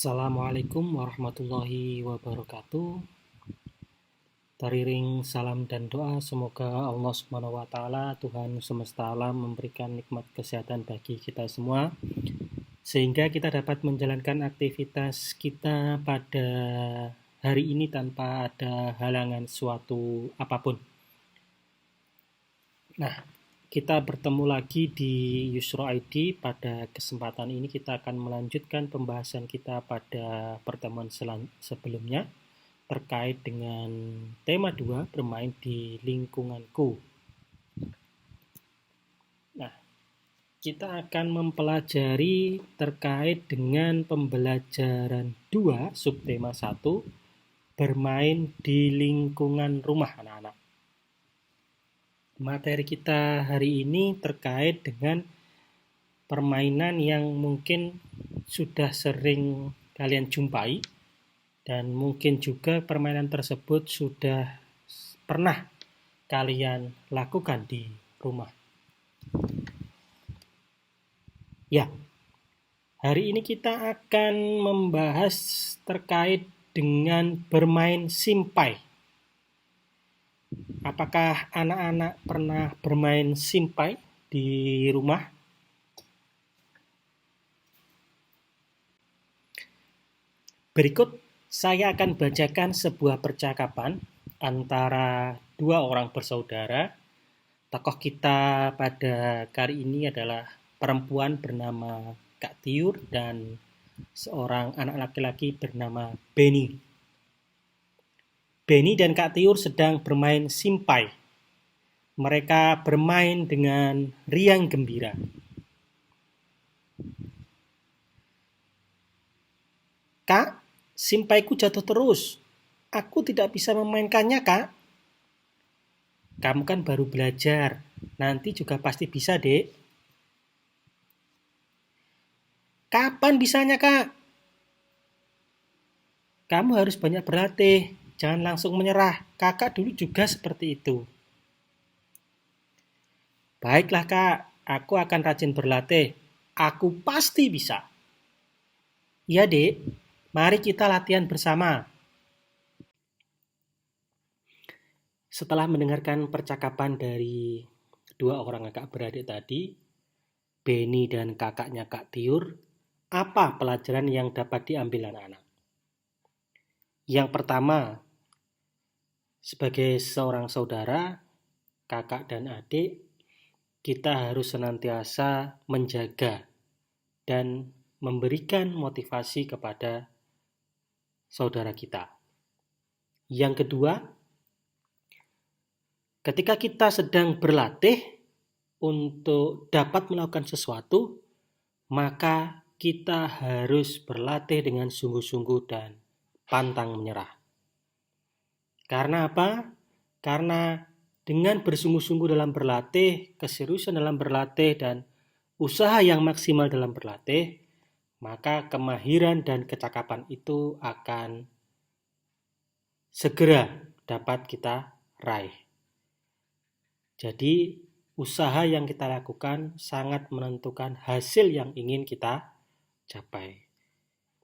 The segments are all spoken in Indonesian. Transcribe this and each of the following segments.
Assalamualaikum warahmatullahi wabarakatuh. Teriring salam dan doa, semoga Allah Subhanahu wa Ta'ala, Tuhan semesta alam, memberikan nikmat kesehatan bagi kita semua, sehingga kita dapat menjalankan aktivitas kita pada hari ini tanpa ada halangan suatu apapun. Nah, kita bertemu lagi di Yusro ID. Pada kesempatan ini kita akan melanjutkan pembahasan kita pada pertemuan sebelumnya terkait dengan tema 2, bermain di lingkunganku. Nah, kita akan mempelajari terkait dengan pembelajaran 2, subtema 1, bermain di lingkungan rumah anak-anak. Materi kita hari ini terkait dengan permainan yang mungkin sudah sering kalian jumpai, dan mungkin juga permainan tersebut sudah pernah kalian lakukan di rumah. Ya, hari ini kita akan membahas terkait dengan bermain simpai. Apakah anak-anak pernah bermain simpai di rumah? Berikut saya akan bacakan sebuah percakapan antara dua orang bersaudara. Tokoh kita pada kali ini adalah perempuan bernama Kak Tiur dan seorang anak laki-laki bernama Benny. Benny dan Kak Tiur sedang bermain simpai. Mereka bermain dengan riang gembira. Kak, simpaiku jatuh terus. Aku tidak bisa memainkannya, Kak. Kamu kan baru belajar. Nanti juga pasti bisa, Dek. Kapan bisanya, Kak? Kamu harus banyak berlatih. Jangan langsung menyerah. Kakak dulu juga seperti itu. Baiklah, Kak. Aku akan rajin berlatih. Aku pasti bisa. Iya, Dek. Mari kita latihan bersama. Setelah mendengarkan percakapan dari dua orang kakak beradik tadi, Benny dan kakaknya Kak Tiur, apa pelajaran yang dapat diambil anak-anak? Yang pertama, sebagai seorang saudara, kakak dan adik, kita harus senantiasa menjaga dan memberikan motivasi kepada saudara kita. Yang kedua, ketika kita sedang berlatih untuk dapat melakukan sesuatu, maka kita harus berlatih dengan sungguh-sungguh dan pantang menyerah. Karena apa? Karena dengan bersungguh-sungguh dalam berlatih, keseriusan dalam berlatih, dan usaha yang maksimal dalam berlatih, maka kemahiran dan kecakapan itu akan segera dapat kita raih. Jadi, usaha yang kita lakukan sangat menentukan hasil yang ingin kita capai.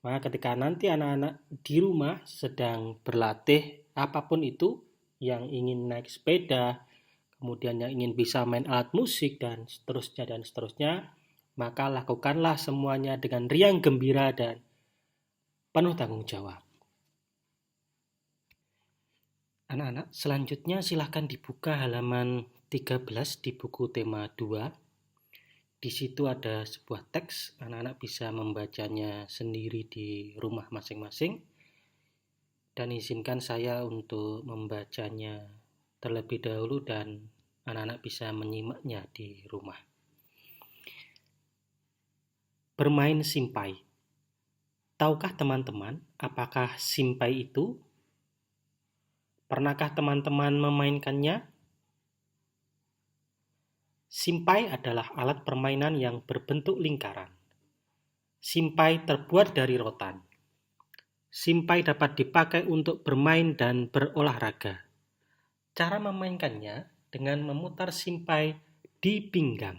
Maka ketika nanti anak-anak di rumah sedang berlatih apapun itu, yang ingin naik sepeda, kemudian yang ingin bisa main alat musik, dan seterusnya, maka lakukanlah semuanya dengan riang gembira dan penuh tanggung jawab. Anak-anak, selanjutnya silahkan dibuka halaman 13 di buku tema 2. Di situ ada sebuah teks, anak-anak bisa membacanya sendiri di rumah masing-masing. Dan izinkan saya untuk membacanya terlebih dahulu dan anak-anak bisa menyimaknya di rumah. Bermain simpai. Tahukah teman-teman apakah simpai itu? Pernahkah teman-teman memainkannya? Simpai adalah alat permainan yang berbentuk lingkaran. Simpai terbuat dari rotan. Simpai dapat dipakai untuk bermain dan berolahraga. Cara memainkannya dengan memutar simpai di pinggang.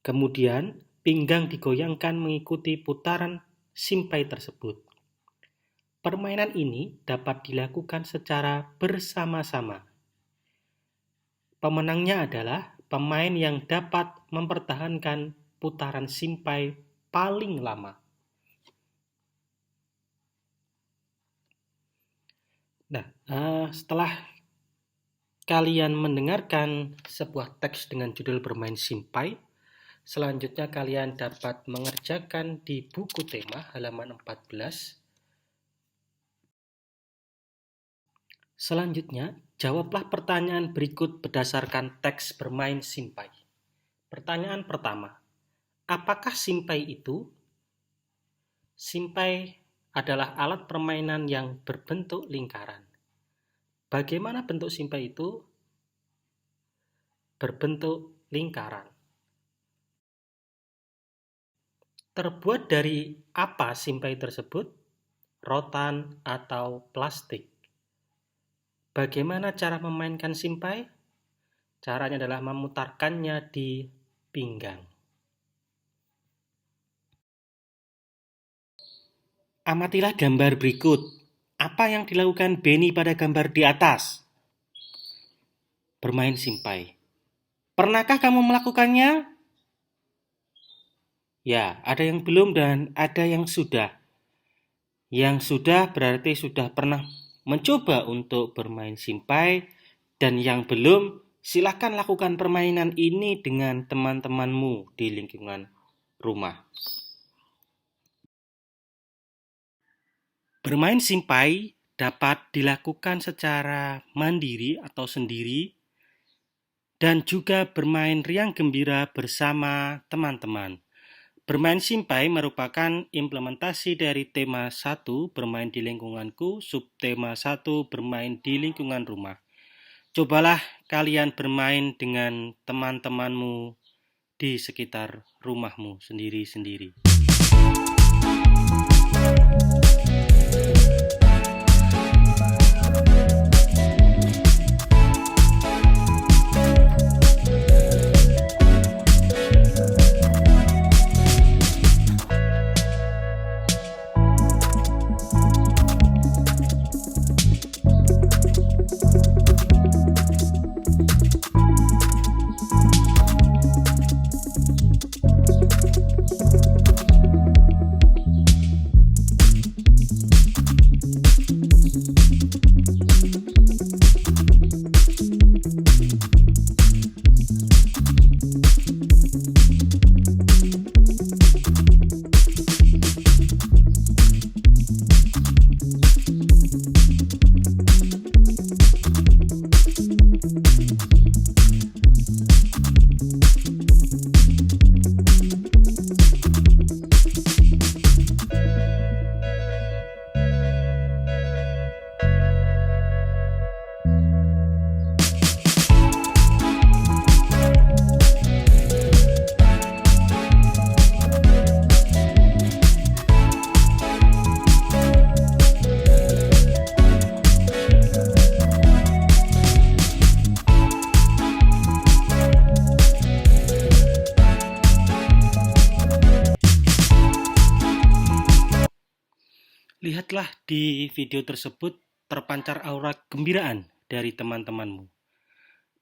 Kemudian, pinggang digoyangkan mengikuti putaran simpai tersebut. Permainan ini dapat dilakukan secara bersama-sama. Pemenangnya adalah pemain yang dapat mempertahankan putaran simpai paling lama. Nah, setelah kalian mendengarkan sebuah teks dengan judul bermain simpai, selanjutnya kalian dapat mengerjakan di buku tema halaman 14. Selanjutnya, jawablah pertanyaan berikut berdasarkan teks bermain simpai. Pertanyaan pertama, apakah simpai itu? Simpai adalah alat permainan yang berbentuk lingkaran. Bagaimana bentuk simpai itu? Berbentuk lingkaran. Terbuat dari apa simpai tersebut? Rotan atau plastik. Bagaimana cara memainkan simpai? Caranya adalah memutarkannya di pinggang. Amatilah gambar berikut. Apa yang dilakukan Benny pada gambar di atas? Bermain simpai. Pernahkah kamu melakukannya? Ya, ada yang belum dan ada yang sudah. Yang sudah berarti sudah pernah mencoba untuk bermain simpai, dan yang belum, silakan lakukan permainan ini dengan teman-temanmu di lingkungan rumah. Bermain simpai dapat dilakukan secara mandiri atau sendiri, dan juga bermain riang gembira bersama teman-teman. Bermain simpai merupakan implementasi dari tema 1 bermain di lingkunganku, subtema 1 bermain di lingkungan rumah. Cobalah kalian bermain dengan teman-temanmu di sekitar rumahmu sendiri-sendiri. Lihatlah di video tersebut terpancar aura kegembiraan dari teman-temanmu.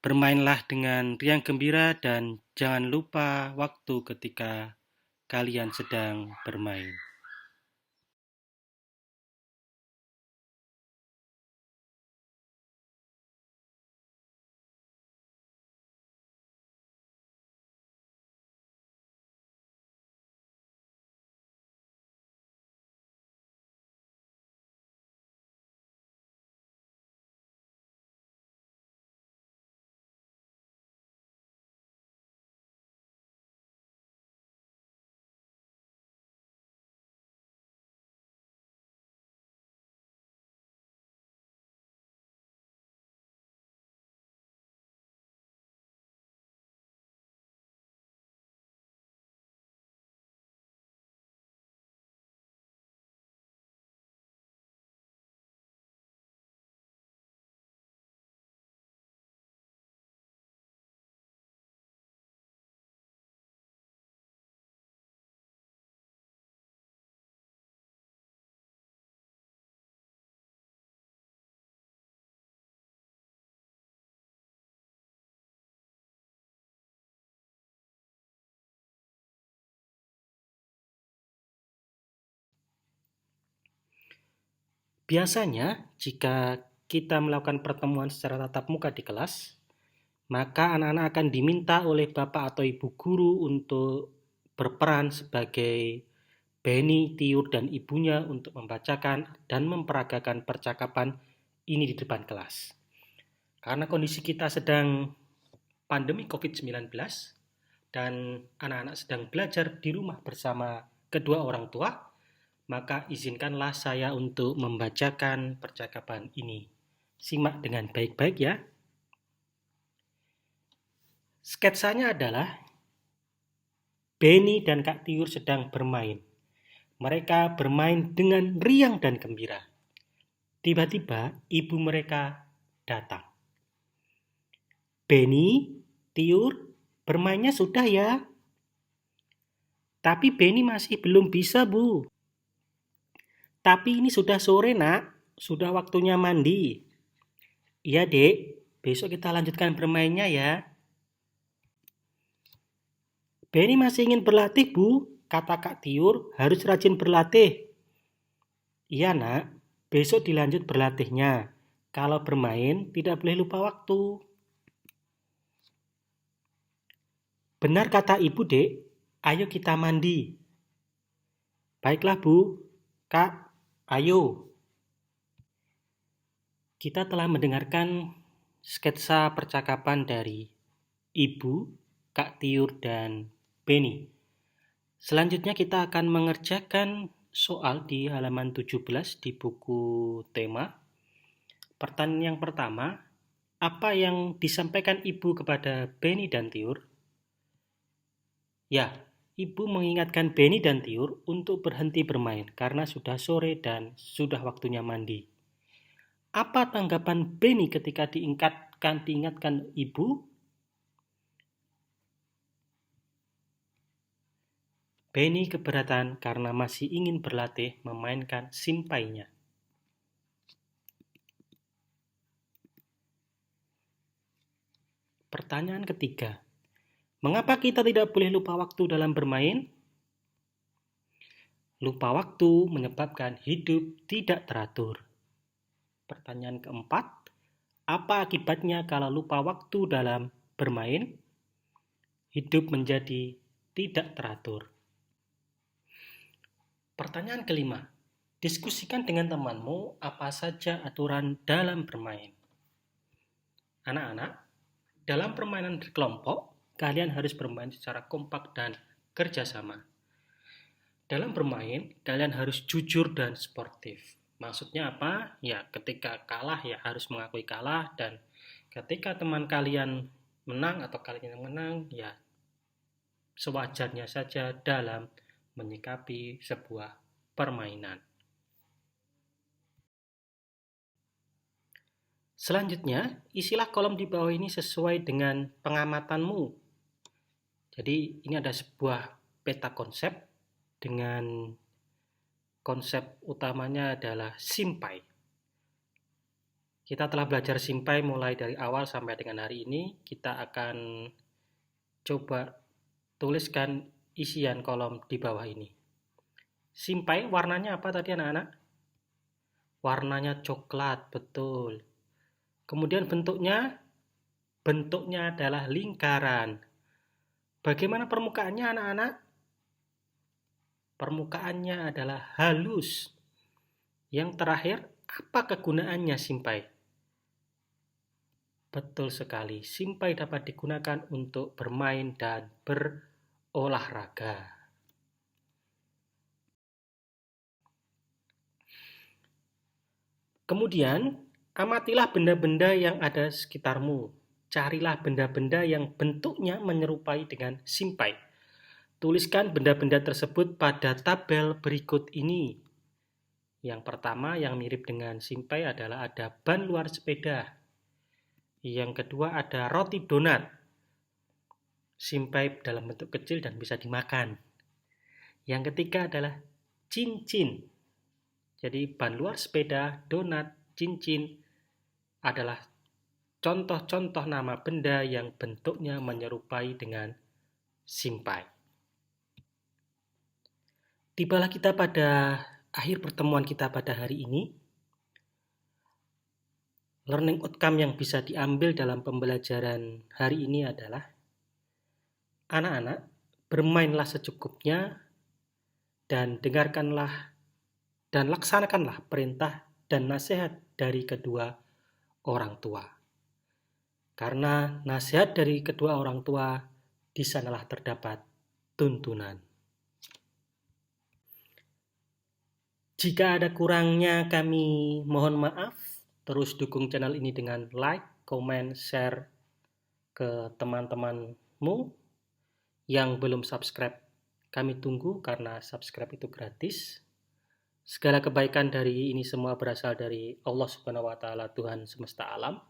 Bermainlah dengan riang gembira dan jangan lupa waktu ketika kalian sedang bermain. Biasanya, jika kita melakukan pertemuan secara tatap muka di kelas, maka anak-anak akan diminta oleh bapak atau ibu guru untuk berperan sebagai Beni, Tiur, dan ibunya untuk membacakan dan memperagakan percakapan ini di depan kelas. Karena kondisi kita sedang pandemi COVID-19 dan anak-anak sedang belajar di rumah bersama kedua orang tua, maka izinkanlah saya untuk membacakan percakapan ini. Simak dengan baik-baik ya. Sketsanya adalah Beni dan Kak Tiur sedang bermain. Mereka bermain dengan riang dan gembira. Tiba-tiba ibu mereka datang. Beni, Tiur, bermainnya sudah ya. Tapi Beni masih belum bisa, Bu. Tapi ini sudah sore, Nak. Sudah waktunya mandi. Iya, Dek. Besok kita lanjutkan bermainnya ya. Beni masih ingin berlatih, Bu. Kata Kak Tiur, harus rajin berlatih. Iya, Nak. Besok dilanjut berlatihnya. Kalau bermain, tidak boleh lupa waktu. Benar kata ibu, Dek. Ayo kita mandi. Baiklah, Bu. Kak, ayo. Kita telah mendengarkan sketsa percakapan dari Ibu, Kak Tiur, dan Beni. Selanjutnya kita akan mengerjakan soal di halaman 17 di buku tema. Pertanyaan yang pertama, apa yang disampaikan Ibu kepada Beni dan Tiur? Ya, Ibu mengingatkan Beni dan Tiur untuk berhenti bermain karena sudah sore dan sudah waktunya mandi. Apa tanggapan Beni ketika diingatkan Ibu? Beni keberatan karena masih ingin berlatih memainkan simpainya. Pertanyaan ketiga, mengapa kita tidak boleh lupa waktu dalam bermain? Lupa waktu menyebabkan hidup tidak teratur. Pertanyaan keempat, apa akibatnya kalau lupa waktu dalam bermain? Hidup menjadi tidak teratur. Pertanyaan kelima, diskusikan dengan temanmu apa saja aturan dalam bermain. Anak-anak, dalam permainan berkelompok, kalian harus bermain secara kompak dan kerjasama. Dalam bermain, kalian harus jujur dan sportif. Maksudnya apa? Ya, ketika kalah ya harus mengakui kalah, dan ketika teman kalian menang atau kalian yang menang, ya sewajarnya saja dalam menyikapi sebuah permainan. Selanjutnya, isilah kolom di bawah ini sesuai dengan pengamatanmu. Jadi ini ada sebuah peta konsep dengan konsep utamanya adalah simpai. Kita telah belajar simpai mulai dari awal sampai dengan hari ini. Kita akan coba tuliskan isian kolom di bawah ini. Simpai warnanya apa tadi anak-anak? Warnanya coklat, betul. Kemudian bentuknya adalah lingkaran. Bagaimana permukaannya anak-anak? Permukaannya adalah halus. Yang terakhir, apa kegunaannya simpai? Betul sekali, simpai dapat digunakan untuk bermain dan berolahraga. Kemudian, amatilah benda-benda yang ada sekitarmu. Carilah benda-benda yang bentuknya menyerupai dengan simpai. Tuliskan benda-benda tersebut pada tabel berikut ini. Yang pertama yang mirip dengan simpai adalah ada ban luar sepeda. Yang kedua ada roti donat. Simpai dalam bentuk kecil dan bisa dimakan. Yang ketiga adalah cincin. Jadi ban luar sepeda, donat, cincin adalah contoh-contoh nama benda yang bentuknya menyerupai dengan simpai. Tibalah kita pada akhir pertemuan kita pada hari ini. learning outcome yang bisa diambil dalam pembelajaran hari ini adalah anak-anak bermainlah secukupnya dan dengarkanlah dan laksanakanlah perintah dan nasihat dari kedua orang tua. Karena nasihat dari kedua orang tua, di sanalah terdapat tuntunan. Jika ada kurangnya kami mohon maaf. Terus dukung channel ini dengan like, comment, share ke teman-temanmu. Yang belum subscribe, kami tunggu karena subscribe itu gratis. Segala kebaikan dari ini semua berasal dari Allah Subhanahu wa Ta'ala, Tuhan semesta alam.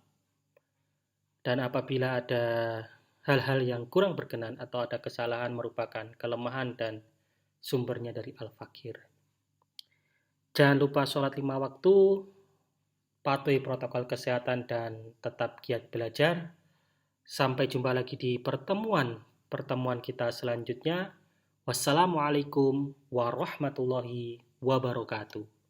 Dan apabila ada hal-hal yang kurang berkenan atau ada kesalahan merupakan kelemahan dan sumbernya dari Al-Fakir. Jangan lupa sholat 5 waktu, patuhi protokol kesehatan dan tetap giat belajar. Sampai jumpa lagi di pertemuan kita selanjutnya. Wassalamualaikum warahmatullahi wabarakatuh.